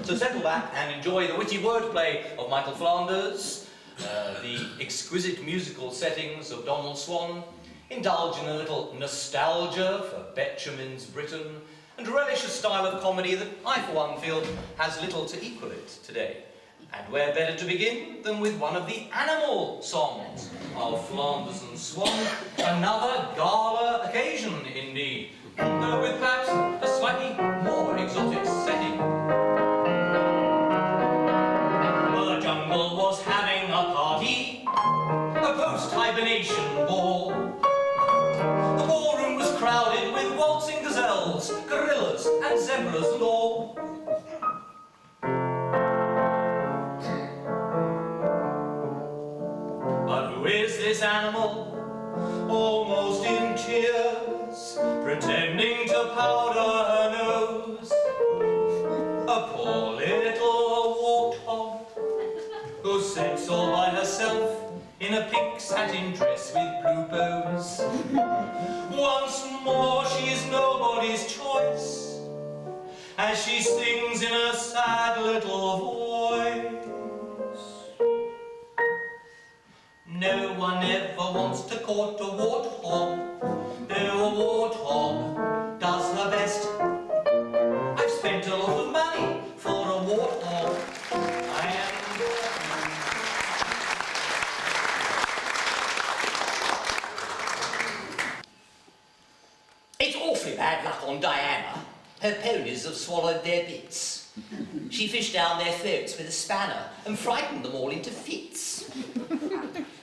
So settle back and enjoy the witty wordplay of Michael Flanders, the exquisite musical settings of Donald Swann, indulge in a little nostalgia for Betjeman's Britain, and relish a style of comedy that I, for one, feel has little to equal it today. And where better to begin than with one of the animal songs of Flanders and Swann, another gala occasion indeed, though with perhaps a slightly more exotic setting. Well, the jungle was having a party, a post-hibernation ball. The ballroom was crowded with waltzing gazelles, gorillas and zebras and all. But who is this animal, almost in tears, pretending to powder her nose? A poor little warthog who sits all by herself in a pink satin dress with blue bows. Once more she's nobody's choice, as she sings in a sad little voice. No one ever wants to court a warthog, though a warthog does her best. I've spent a lot of money for a warthog. I am... It's awfully bad luck on Diana. Her ponies have swallowed their bits. She fished down their throats with a spanner and frightened them all into fits.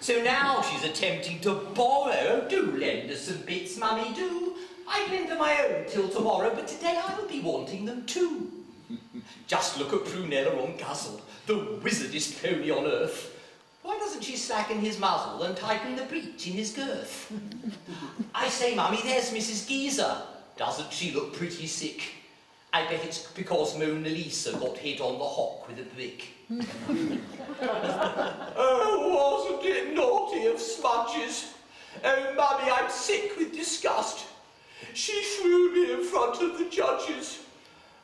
So now she's attempting to borrow. Do lend us some bits, Mummy, do. I'd lend her my own till tomorrow, but today I'll be wanting them too. Just look at Prunella on Guzzle, the wizardest pony on earth. Why doesn't she slacken his muzzle and tighten the breech in his girth? I say, Mummy, there's Mrs. Geezer. Doesn't she look pretty sick? I bet it's because Mona Lisa got hit on the hock with a brick. Oh, wasn't it naughty of Smudges? Oh, Mummy, I'm sick with disgust. She threw me in front of the judges,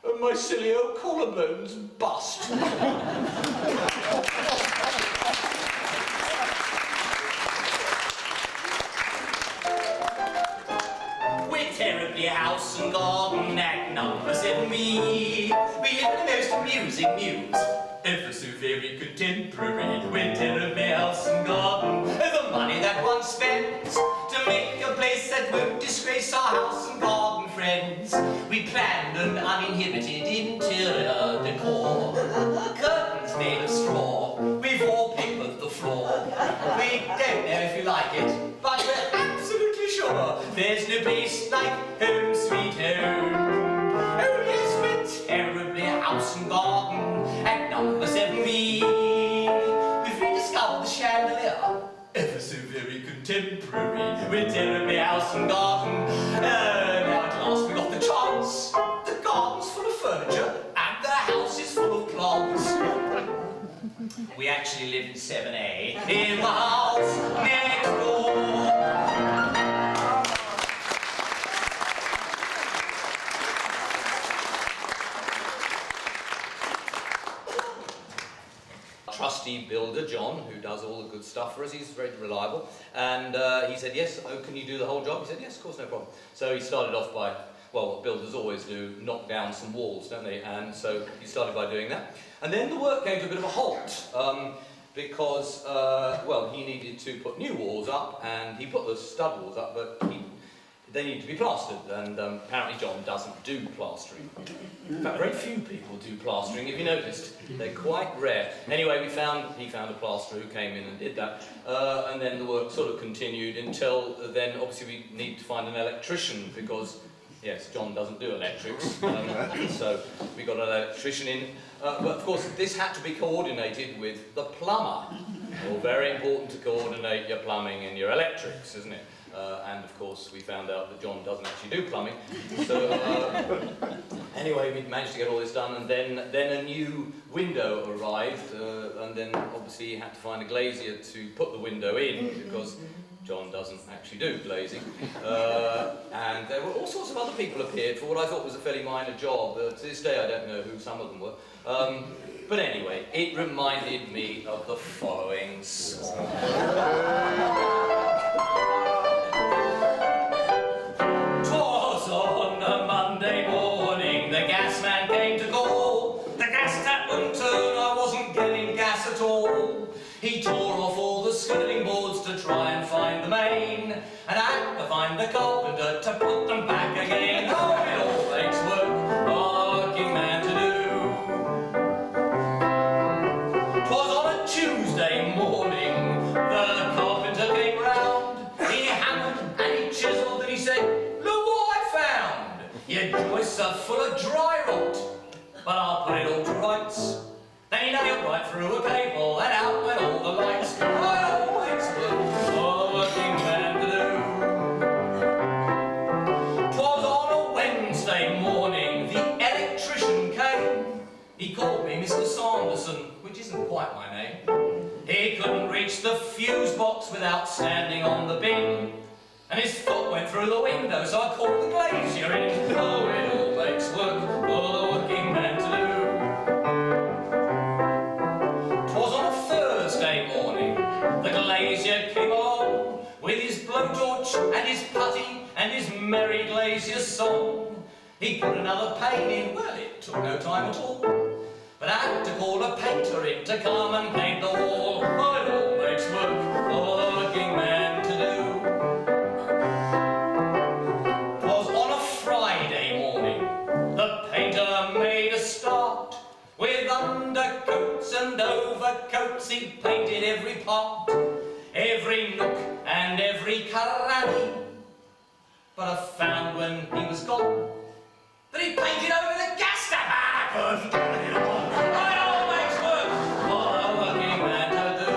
and my silly old collarbones bust. We're terribly house and garden at number 7B. We live in the most amusing muse, ever so very contemporary. We're terribly house and garden, the money that one spends to make a place that won't disgrace our house and garden friends. We planned an uninhibited interior decor, curtains made of straw, we've wallpapered the floor. We don't know if you like it, but we're absolutely sure there's no place like home sweet home. Oh yes, we're terribly house and garden at number 7B. We've rediscovered the chandelier, ever so very contemporary. We're terribly house and garden. Now at last we got the chance. The garden's full of furniture and the house is full of plants. We actually live in 7A, in the house next door. Trusty builder, John, who does all the good stuff for us, he's very reliable, and he said, yes, oh, can you do the whole job? He said, yes, of course, no problem. So he started off by, well, what builders always do, knock down some walls, don't they? And so he started by doing that. And then the work came to a bit of a halt, because, well, he needed to put new walls up, and he put the stud walls up, but they need to be plastered, and apparently John doesn't do plastering. In fact, very few people do plastering, if you noticed. They're quite rare. Anyway, he found a plasterer who came in and did that, and then the work sort of continued until then, obviously, we need to find an electrician, because, yes, John doesn't do electrics, so we got an electrician in. But, of course, this had to be coordinated with the plumber. Well, very important to coordinate your plumbing and your electrics, isn't it? And of course, we found out that John doesn't actually do plumbing. So anyway, we managed to get all this done, and then a new window arrived, and then obviously he had to find a glazier to put the window in, because John doesn't actually do glazing. And there were all sorts of other people appeared for what I thought was a fairly minor job. To this day, I don't know who some of them were. But anyway, it reminded me of the following song. "'Twas on a Monday morning, the gas man came to call. The gas tap wouldn't turn, I wasn't getting gas at all. He tore off all the skirting boards to try and find the main, and I had to find a carpenter to put them back again. Oh, it all takes work for a working man to do. 'Twas on a Tuesday morning, the carpenter came round. He hammered and he chiselled and he said, "Look what I found! Your joists are full of dry rot, but I'll put it all to rights." Then he nailed right through a cable, and out went all the lights. Oh, it all makes work for a working man to do. 'Twas on a Wednesday morning, the electrician came. He called me Mr. Sanderson, which isn't quite my name. He couldn't reach the fuse box without standing on the bin, and his foot went through the window, so I called the glazier in. Oh, it all makes work for the working man to do. 'Twas on a Thursday morning, the glazier came along with his blowtorch and his putty and his merry glazier song. He put another pane in, well, it took no time at all, but I had to call a painter in to come and paint the wall. Oh, it all makes work for the working man to do. 'Twas on a Friday morning, the painter made a start. With undercoats and overcoats, he painted every part, every nook and every cranny. But I found when he was gone that he painted over the gas tap. I couldn't get it all. It all makes work for a working man to do.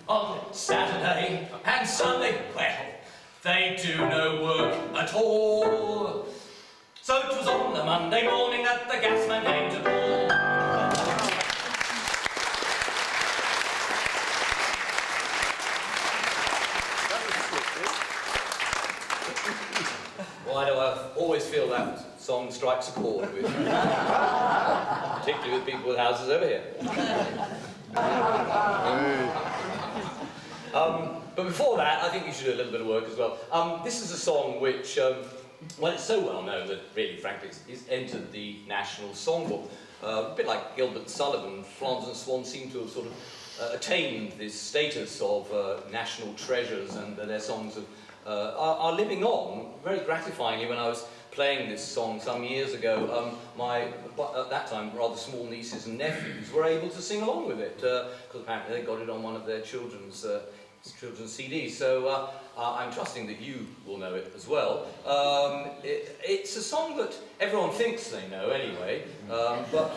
On Saturday and Sunday, well, they do no work at all. So it was on the Monday morning that the gasman came to call. Why do I always feel that song strikes a chord with, particularly with people with houses over here. But before that, I think you should do a little bit of work as well. This is a song which, well, it's so well known that, really, frankly, it's entered the National Songbook. A bit like Gilbert and Sullivan, Flanders and Swann seem to have sort of attained this status of national treasures, and their songs are living on very gratifyingly. When I was playing this song some years ago, my, at that time, rather small nieces and nephews were able to sing along with it, because apparently they got it on one of their children's CDs. So I'm trusting that you will know it as well. It's a song that everyone thinks they know anyway, but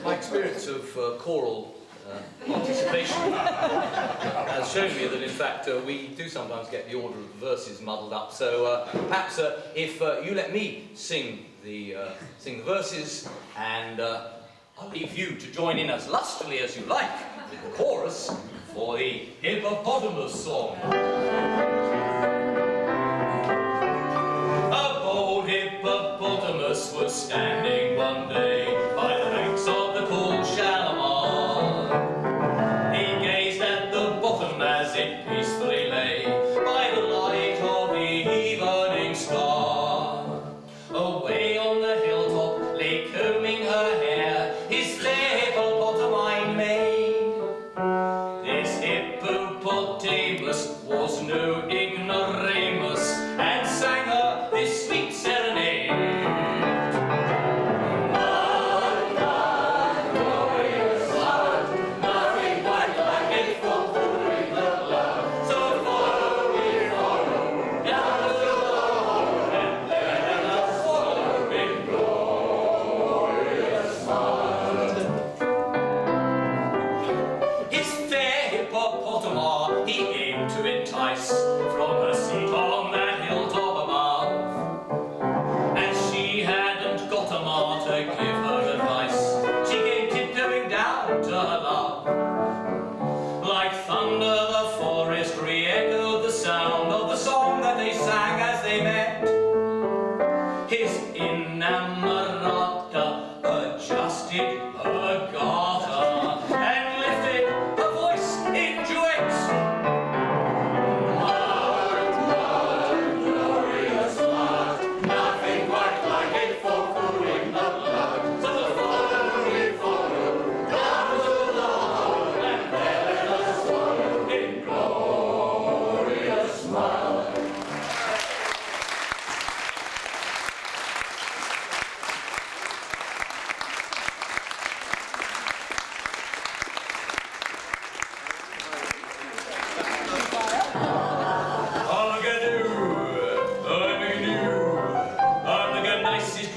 my experience of choral participation has shown me that in fact we do sometimes get the order of the verses muddled up. So perhaps if you let me sing the verses, and I'll leave you to join in as lustily as you like with the chorus for the hippopotamus song. A bold hippopotamus was standing one day by the banks of the cool Shalimar. He gazed at the bottom as it peacefully lay by the light of the evening star. Away on the hilltop lay combing her hair his fair hippopotamine maid. This hippopotamus was no ignoramus, and sang her this sweet serenade. adjusted a garter and lifted a voice in duets. Nothing quite like it for cooling the blood. So the follow we follow down to the hall, and there let us swallow in glorious smile.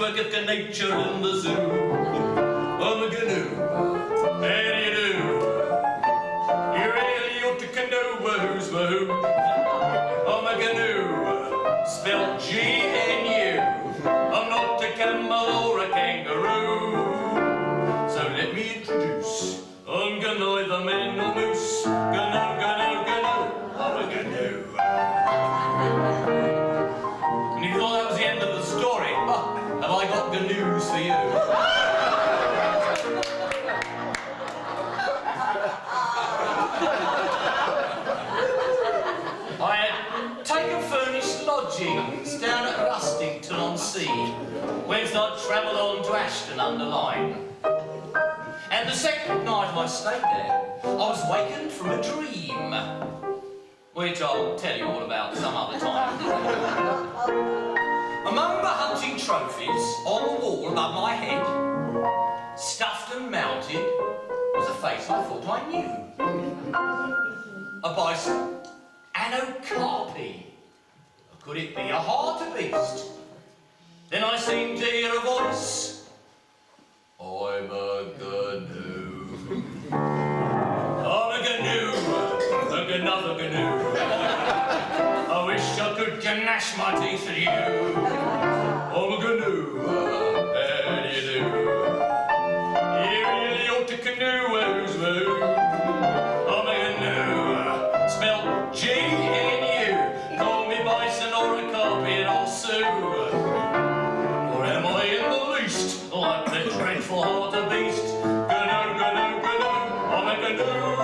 Of the nature in the zoo. I'm a canoe, and you do. You really ought to know who's who. I'm a canoe, spelled G-N-U. I'm not a camel or a kangaroo. So let me introduce. I'm neither man nor moose. Canoe, canoe, canoe. I'm a canoe. And you thought that was the end of the story? Have I got good news for you? I had taken furnished lodgings down at Rustington-on-Sea, whence I'd travelled on to Ashton-under-Lyne. And the second night I stayed there, I was wakened from a dream, which I'll tell you all about some other time. Among the hunting trophies on the wall above my head, stuffed and mounted, was a face I thought I knew. A bison, an okapi. Could it be a hartebeest? Then I seemed to hear a voice. I'm a canoe. I'm a canoe, another canoe. I wish I could gnash my teeth at you. I'm a canoe, and you do. You really ought to canoe, who's who. I'm a canoe, spelled G-N-U. Call me bison or a copy and I'll sue. Or am I in the least like the dreadful hartebeest? Canoe, canoe, canoe, I'm a canoe.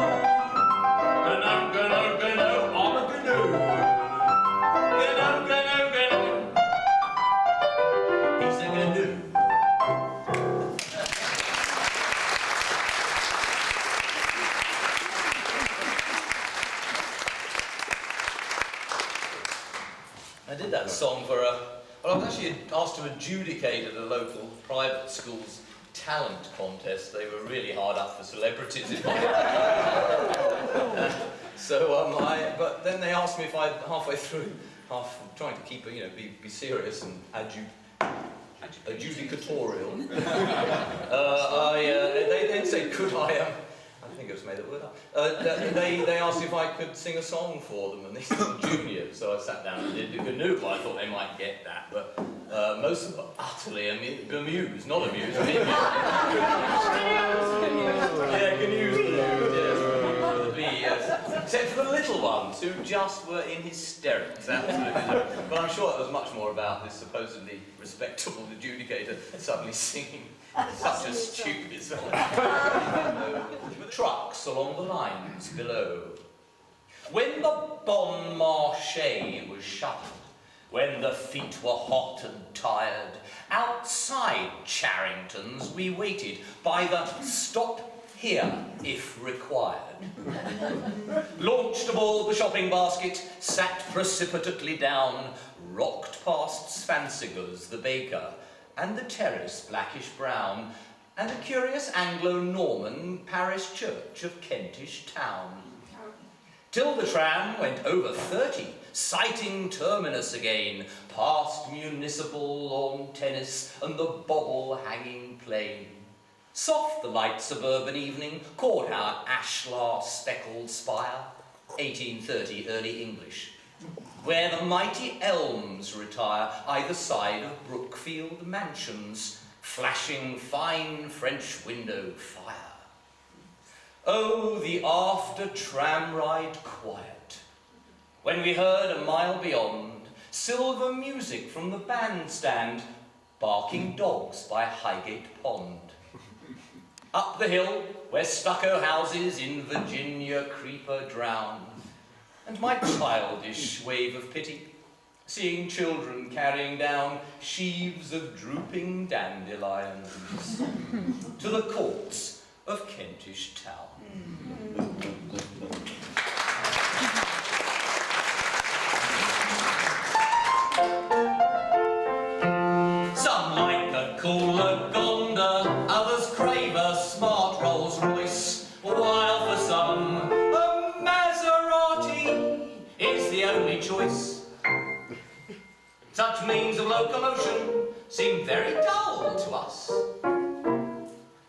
Canoe, canoe, canoe, I'm a canoe. Canoe, canoe, canoe. He's a canoe. I did that song for well, I was actually asked to adjudicate at a local private school's talent contest. They were really hard up for celebrities in my but then they asked me if I halfway through, trying to keep be serious and adjudicatorial. They then said, could I think it was made that word up. They asked if I could sing a song for them, and they said junior, so I sat down and did the canoe. I thought they might get that, but most of them were utterly bemused, not amused. Except for the little ones who just were in hysterics, absolutely. But I'm sure it was much more about this supposedly respectable adjudicator suddenly singing such a stupid song. Trucks along the lines below. When the Bon Marché was shuttered, when the feet were hot and tired, outside Charrington's we waited by the stop here if required. Launched aboard the shopping basket, sat precipitately down, rocked past Svansiger's the baker, and the terrace blackish brown, and the curious Anglo-Norman parish church of Kentish town. Till the tram went over 30, sighting terminus again, past municipal lawn tennis and the bobble hanging plain. Soft the light suburban evening caught our ashlar speckled spire, 1830 early English, where the mighty elms retire either side of Brookfield mansions, flashing fine French window fire. Oh, the after tram ride quiet, when we heard a mile beyond silver music from the bandstand, barking dogs by Highgate Pond. Up the hill, where stucco houses in Virginia creeper drown, and my childish wave of pity, seeing children carrying down sheaves of drooping dandelions to the courts of Kentish Town. Some like a cooler Gonda, others crave a smart Rolls Royce, while for some a Maserati is the only choice. Such means of locomotion seem very dull to us.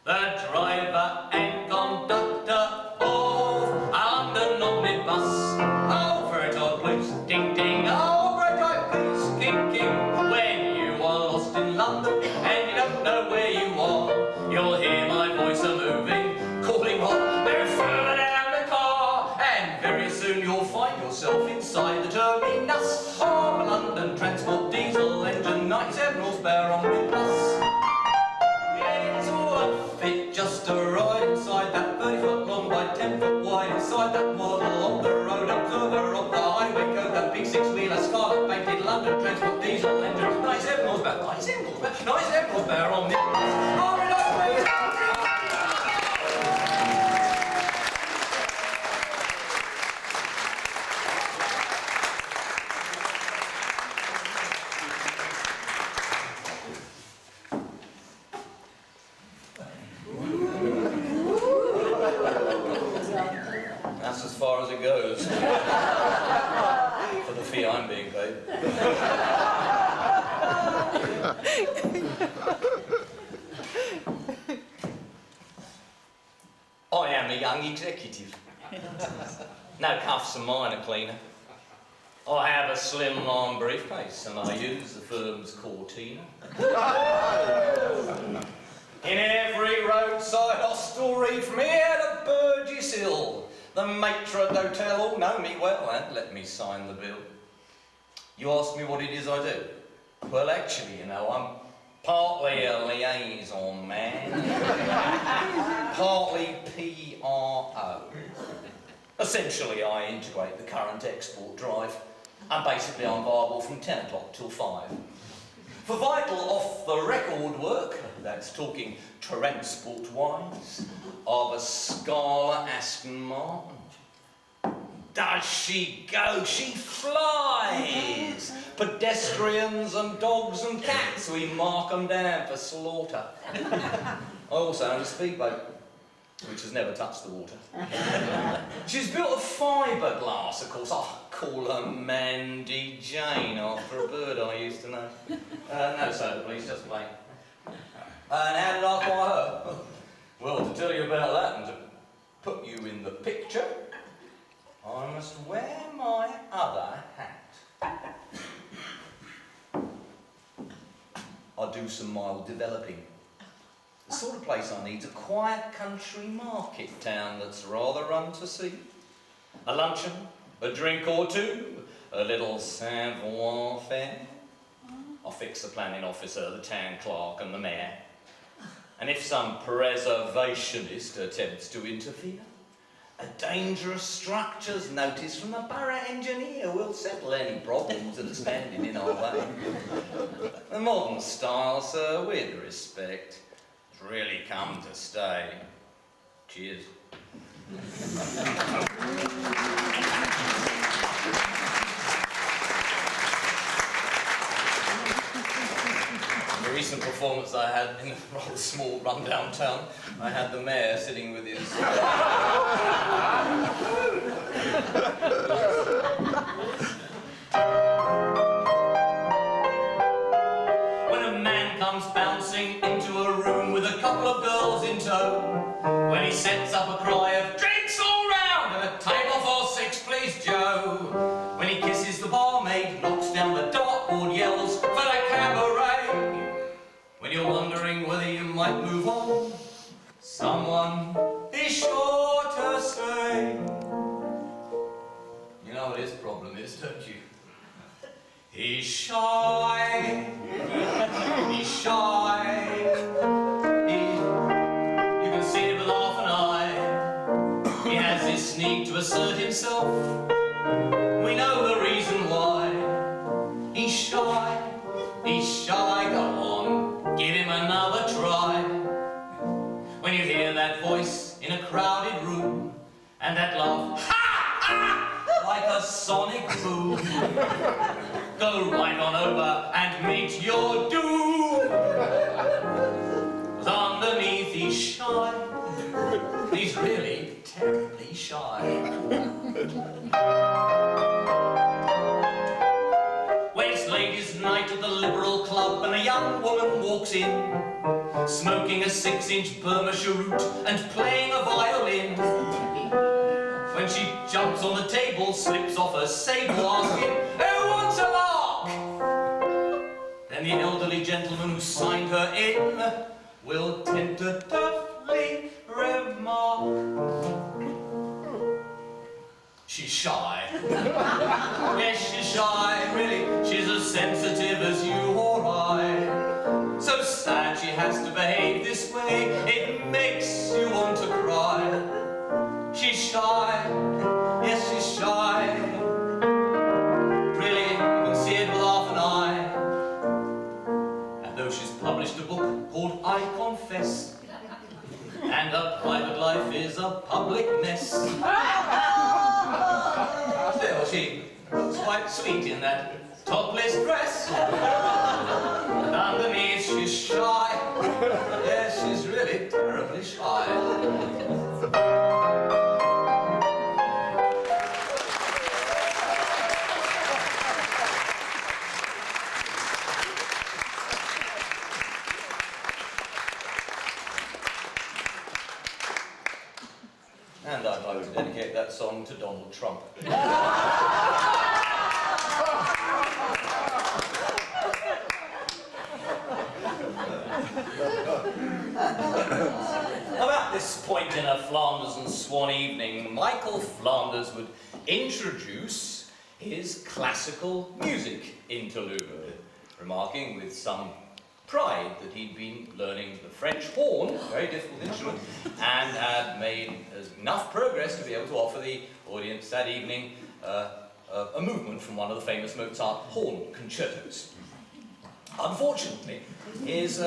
The driver and conductor of a London omnibus. Oh, for a dog please, ding ding. Oh, for a dog please, king king. When you are lost in London and you don't know where you are, you'll hear my voice a-moving, calling on, move further down the car, and very soon you'll find yourself inside the terminus of a London Transport diesel engine, 97 horsepower omnibus. It's all worth it just to ride inside that 30-foot long by 10-foot wide, inside that model on the road, observer of the highway code, that big six-wheeler scarlet painted London Transport diesel engine, 97 horsepower, 97 horsepower, 97 horsepower omnibus. That's as far as it goes. For the fee I'm being paid. I am a young executive. No cuffs and minor cleaner. I have a slimline briefcase and I use the firm's Cortina. In every roadside hostelry from here to Burgess Hill, the maitre d'hotel all know me well and let me sign the bill. You ask me what it is I do? Well, actually, you know, I'm partly a liaison man, partly PRO. Essentially, I integrate the current export drive, and basically I'm viable from 10 o'clock till 5. For vital off-the-record work, that's talking transport-wise, of a Scala Aston Martin. Does she go? She flies! Pedestrians and dogs and cats, we mark them down for slaughter. I also own a speedboat, which has never touched the water. She's built of fiberglass, of course. I call her Mandy Jane after a bird I used to know. No soda, please, just plain. And how did I acquire her? Well, to tell you about that and to put you in the picture, I must wear my other hat. I do some mild developing. The sort of place I need's a quiet country market town that's rather run to see. A luncheon, a drink or two, a little savoir faire. I'll fix the planning officer, the town clerk and the mayor. And if some preservationist attempts to interfere, a dangerous structures notice from the borough engineer will settle any problems that are standing in our way. The modern style, sir, with respect, has really come to stay. Cheers. A recent performance I had in a rather small rundown town, I had the mayor sitting with his... When a man comes bouncing into a room with a couple of girls in tow, when he sets up a cry of drinks all round and a table for 6 please Joe, when he kisses the barmaid, knocks down the dartboard, yells for the cabaret, when you're wondering whether you might move on, someone is sure to say, you know what his problem is, don't you? He's shy, he's shy, you can see need to assert himself. We know the reason why. He's shy, go on, give him another try. When you hear that voice in a crowded room, and that laugh, ha, ha, like a sonic boom, go right on over and meet your doom. 'Cause underneath he's shy, he's really terribly shy. When it's ladies' night at the Liberal Club and a young woman walks in, smoking a 6-inch Burma cheroot and playing a violin. When she jumps on the table, slips off her sable, asking, "Who wants a lark?" Then the elderly gentleman who signed her in will tentatively remark, "She's shy." Yes, she's shy, really. She's as sensitive as you or I. So sad she has to behave this way, it makes you want to cry. She's shy, yes, she's shy. Really, you can see it with half an eye. And though she's published a book called I Confess, and her private life is a public mess, still, she looks quite sweet in that topless dress. And underneath, she's shy. Yes, she's really terribly shy. And I'd like to dedicate that song to Donald Trump. About this point in a Flanders and Swann evening, Michael Flanders would introduce his classical music interlude, remarking with some pride that he'd been learning the French horn, a very difficult instrument, and had made enough progress to be able to offer the audience that evening a movement from one of the famous Mozart horn concertos. Unfortunately, his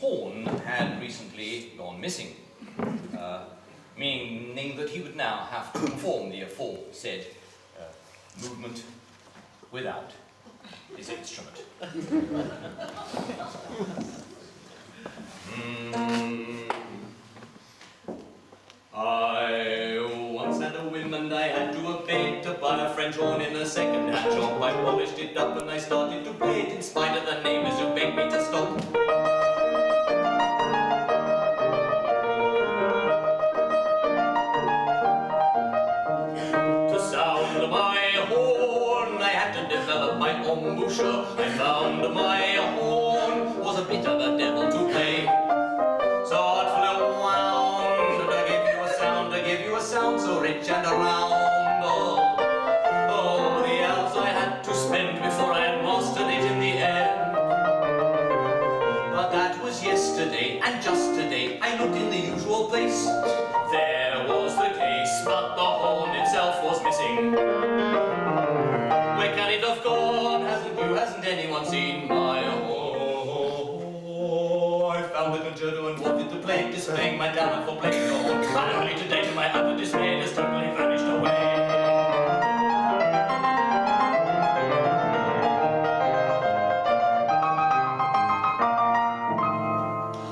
horn had recently gone missing, meaning that he would now have to perform the aforesaid movement without his instrument. I once had a whim and I had to obey to buy a French horn in a second-hand shop. I polished it up and I started to play it in spite of the neighbors who begged me to stop. To sound my horn, I had to develop my embouchure. I found my horn was a bit of a devil to play. So it flew around to give you a sound so rich and round. Oh, the hours I had to spend before I had mastered it in the end. But that was yesterday, and just today I looked in the usual place. There was the case, but the horn itself was missing. Where can it have gone? Hasn't anyone seen my horn? I found the concerto and wanted to play it, displaying my talent for playing the horn. And only today, to my utter dismay, it has totally vanished away.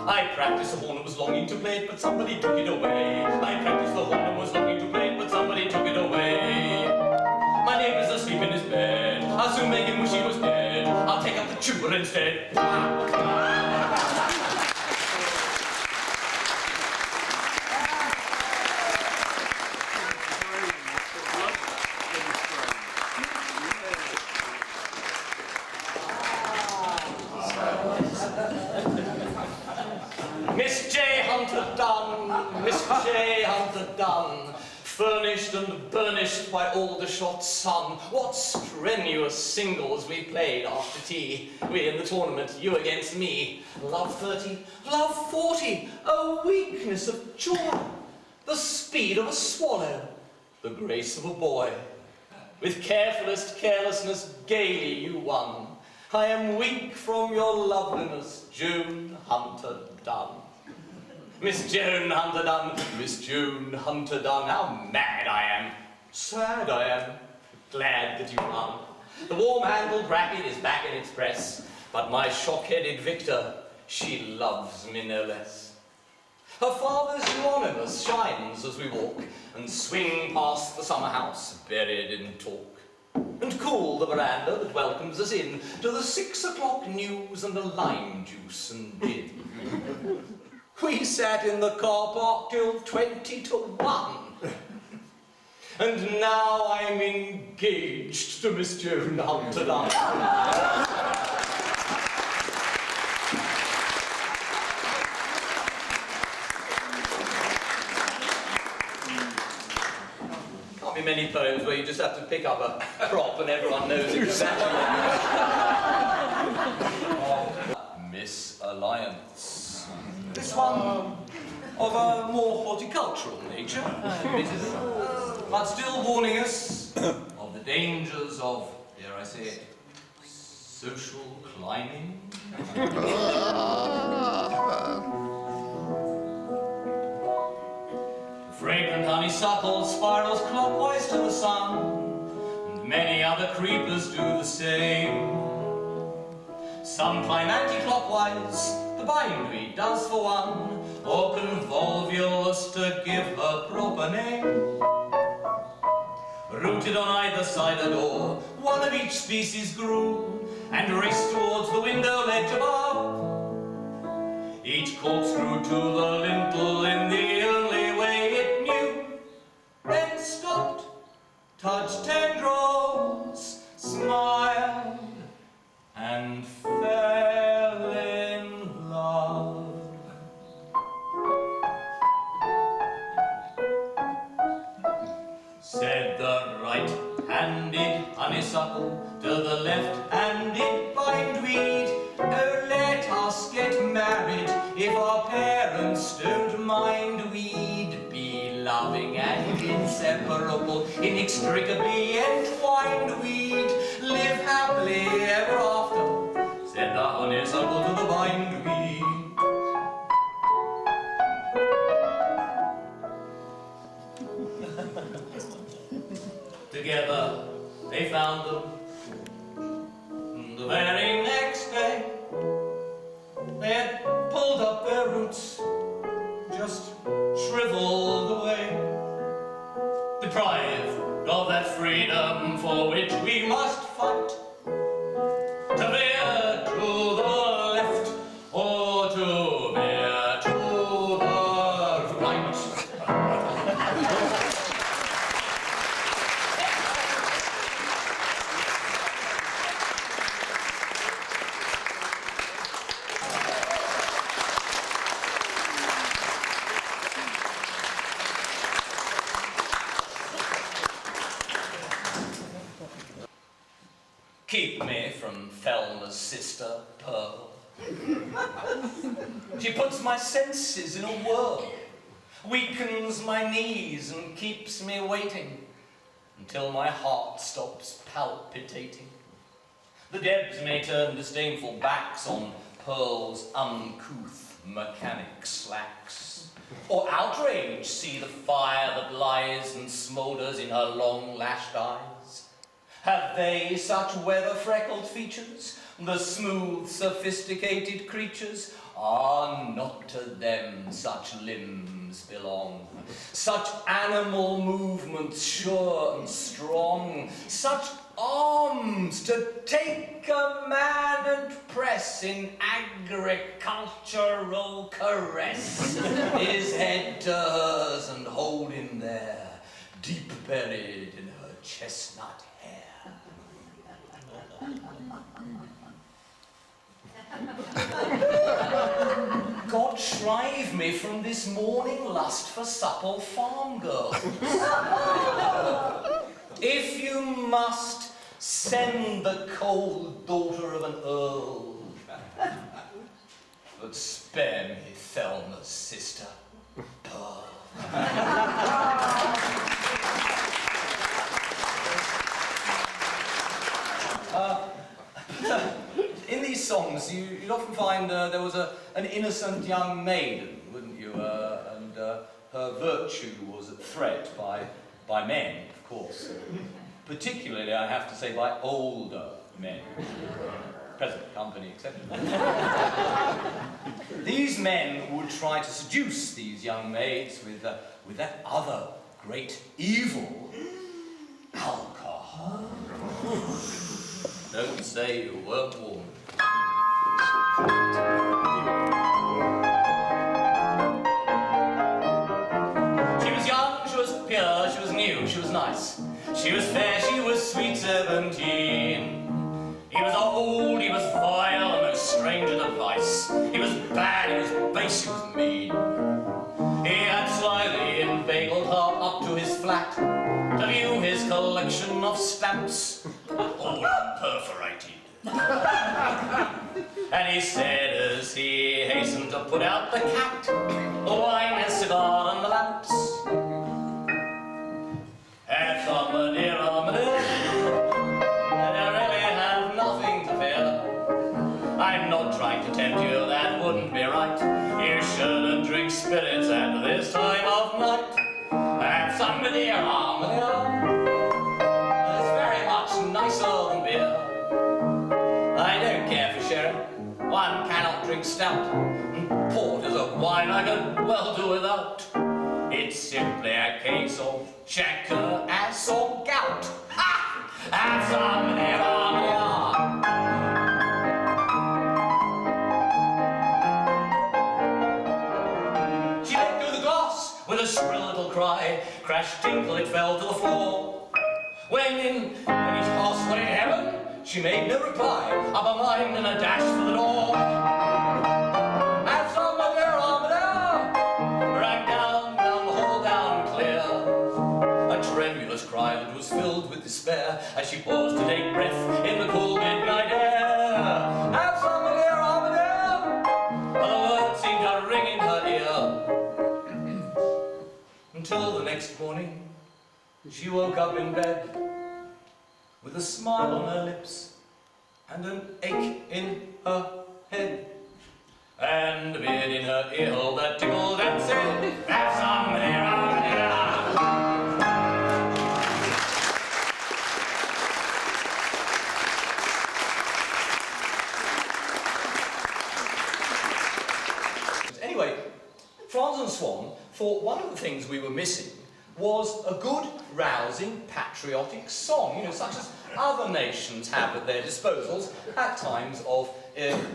I practiced the horn and was longing to play it, but somebody took it away. I practiced the horn and was longing to play it, but somebody took it away. My neighbor's asleep in his bed. I'll soon make him wish he was dead. I'll take up the tuba instead. Miss J. Hunter Dunn, Miss J. Hunter Dunn, furnished and burnished by Aldershot's sun. What strenuous singles we played after tea. We in the tournament, you against me. Love 30, love 40, a weakness of joy, the speed of a swallow, the grace of a boy. With carefulest carelessness gaily you won. I am weak from your loveliness, June Hunter Dunn. Miss June Hunter Dunn, Miss June Hunter Dunn, how mad I am, sad I am, glad that you won. The warm-handled racket is back in its press, but my shock-headed victor, she loves me no less. Her father's euonymus shines as we walk and swing past the summer house, buried in talk, and cool the veranda that welcomes us in to the 6 o'clock news and the lime juice and gin. We sat in the car park till 20 to 1. And now I'm engaged to Miss June Hunter Dunn. Can't be many poems where you just have to pick up a prop and everyone knows exactly what Misalliance. This one of a more horticultural nature, but still warning us of the dangers of, dare I say it, social climbing. Fragrant honeysuckle spirals clockwise to the sun, and many other creepers do the same. Some climb anti-clockwise, the bindweed does for one, or convolvulus to give her proper name. Rooted on either side a door, one of each species grew, and raced towards the window ledge above. Each corkscrew to the lintel in the only way it knew, then stopped, touched tendrils, smiled, and fell in love. Said the right-handed honeysuckle to the left-handed bindweed, oh, let us get married if our parents don't mind. We'd be loving and inseparable, inextricably entwined. We'd live happily ever after, said the honeysuckle to the bindweed. Together they found them. The very next day they had pulled up their roots, just shriveled away, deprived of that freedom for which we must fight, to veer to the left or to veer to the right. Keep me from Thelma's sister, Pearl. She puts my senses in a whirl, weakens my knees and keeps me waiting until my heart stops palpitating. The Debs may turn disdainful backs on Pearl's uncouth mechanic slacks, or outrage see the fire that lies and smoulders in her long-lashed eyes. Have they such weather-freckled features? The smooth, sophisticated creatures? Ah, not to them such limbs belong. Such animal movements sure and strong. Such arms to take a man and press in agricultural caress. His head to hers and hold him there, deep buried in her chestnut hair. God shrive me from this morning lust for supple farm girls. If you must, send the cold daughter of an earl, but spare me Thelma's sister, Pearl. France, you'd often find there was an innocent young maiden, wouldn't you? And her virtue was at threat by men, of course. Particularly, I have to say, by older men. Present company excepted. These men would try to seduce these young maids with that other great evil, alcohol. Don't say you weren't warned. She was young, she was pure, she was new, she was nice. She was fair, she was sweet 17. He was old, he was vile, and no stranger to vice. He was bad, he was base, he was mean. He had slyly inveigled her up to his flat to view his collection of stamps, all perforated. And he said as he hastened to put out the cat, the wine, his cigar, and the lamps, "Have some, Madeira, Madeira. I'm not trying to tempt you, that wouldn't be right. You shouldn't drink spirits at this time of night. Have some Madeira, Madeira. It's very much nicer than beer. I don't care for sherry. One cannot drink stout. And port is a wine I could well do without. It's simply a case of chancre, ass, or gout. Ha! Have some Madeira, Madeira. With a shrill little cry, crash, tinkle, it fell to the floor. When his horse went in heaven, she made no reply, up her mind and a dash for the door. Have some Madeira, Madeira, rang down the hall, down clear. A tremulous cry that was filled with despair as she paused to take breath in the cool midnight air. Have some Madeira, Madeira, and the words seemed to ring in her ear. Until the next morning, she woke up in bed with a smile on her lips and an ache in her head, and a bit in her ear hole that tickled and said, "Have some Madeira, Madeira." Anyway, Flanders and Swann thought one of the things we were missing was a good, rousing, patriotic song, such as other nations have at their disposals at times of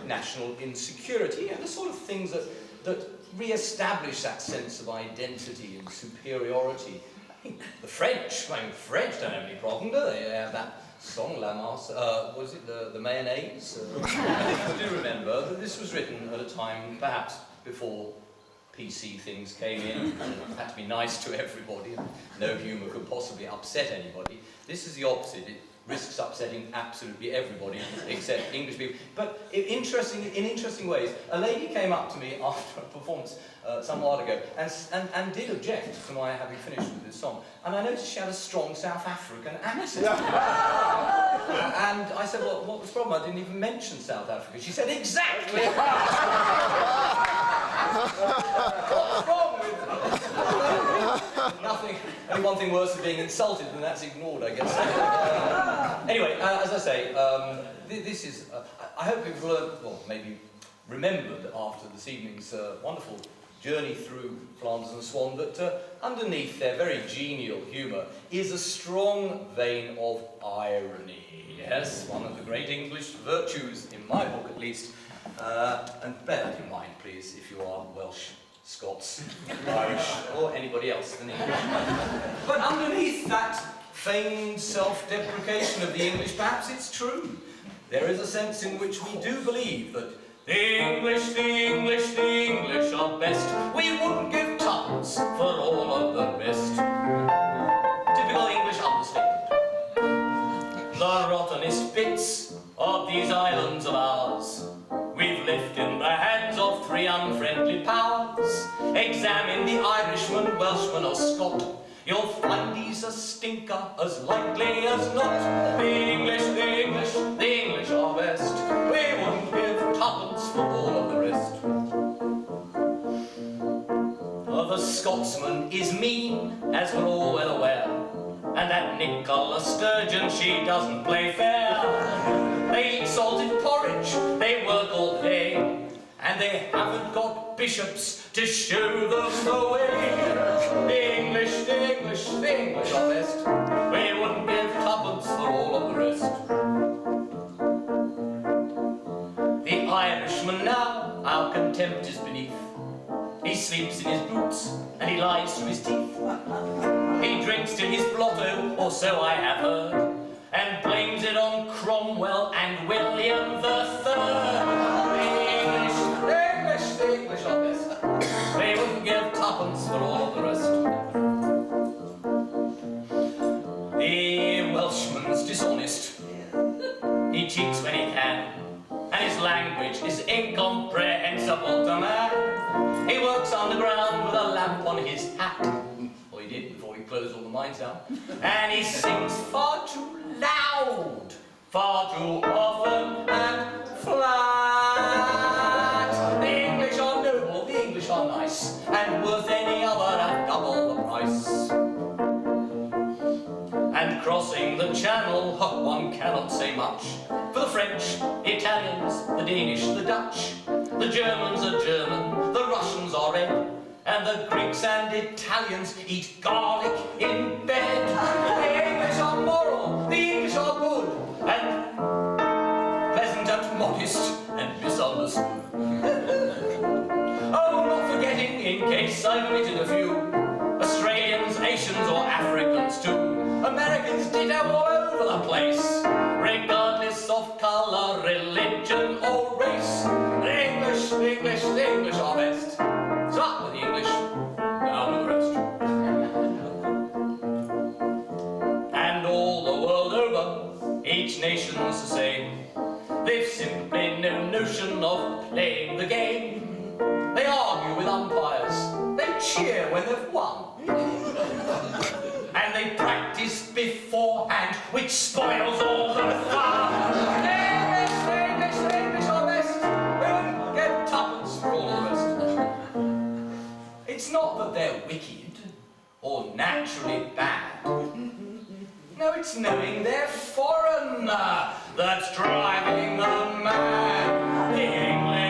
national insecurity, the sort of things that re-establish that sense of identity and superiority. I think the French don't have any problem, do they? They have that song, La Marse, was it the Mayonnaise? I do remember that this was written at a time perhaps before PC things came in, and it had to be nice to everybody, and no humour could possibly upset anybody. This is the opposite. It risks upsetting absolutely everybody except English people. But in interesting ways, a lady came up to me after a performance some while ago and did object to my having finished with this song. And I noticed she had a strong South African accent. And I said, well, what was the problem? I didn't even mention South Africa. She said, exactly! What's wrong with it? Nothing. Only one thing worse than being insulted, and that's ignored, I guess. Anyway, as I say, this is. I hope you've learned, well, maybe remembered after this evening's wonderful journey through Flanders and Swann that underneath their very genial humour is a strong vein of irony. Yes, one of the great English virtues, in my book at least. And bear that in mind, please, if you are Welsh, Scots, Irish, or anybody else than English. But underneath that feigned self-deprecation of the English, perhaps it's true. There is a sense in which we do believe that the English are best. We wouldn't give tuppence for all of the rest. Typical English understatement. The rottenest bits of these islands of ours we've left in the hands of three unfriendly powers. Examine the Irishman, Welshman or Scot, you'll find he's a stinker as likely as not. The English are best. We wouldn't give tuppence the Scotsman is mean, as we're all well aware. And that Nicola Sturgeon, she doesn't play fair. They eat salted porridge, they work all day, and they haven't got bishops to show them the way. The English, the English, the English are best. We wouldn't give tuppence for all of the rest. The Irishman now, our contempt is beneath. He sleeps in his boots, and he lies through his teeth. He drinks till he's blotto, or so I have heard, and blames it on Cromwell and William III. The English are best. They wouldn't give tuppence for all of the rest. The Welshman's dishonest. He cheats when he can, and his language is incomprehensible to man. He works underground with a lamp on his hat. Or he did before he closed all the mines down. And he sings far too loud, far too often and flat. The English are noble, the English are nice, and worth any other at double the price. And crossing the channel, one cannot say much. For the French, the Italians, the Danish, the Dutch, the Germans are German, the Russians are red, and the Greeks and Italians eat garlic in bed. The English are moral, the English are good, and pleasant and modest and misunderstood. Oh, not forgetting, in case I've omitted a few, Australians, Asians or Africans too. Americans ditto all over the place, regardless of colour, religion or race. The English, the English, the English are best. So up with the English, down with the rest. And all the world over, each nation's the same. They've simply no notion of playing the game. They argue with umpires, they cheer when they've won. And they practice beforehand, which spoils all the fun. The English are best. We wouldn't get tuppence for all the rest. It's not that they're wicked or naturally bad. No, it's knowing they're foreign that's driving them mad. The English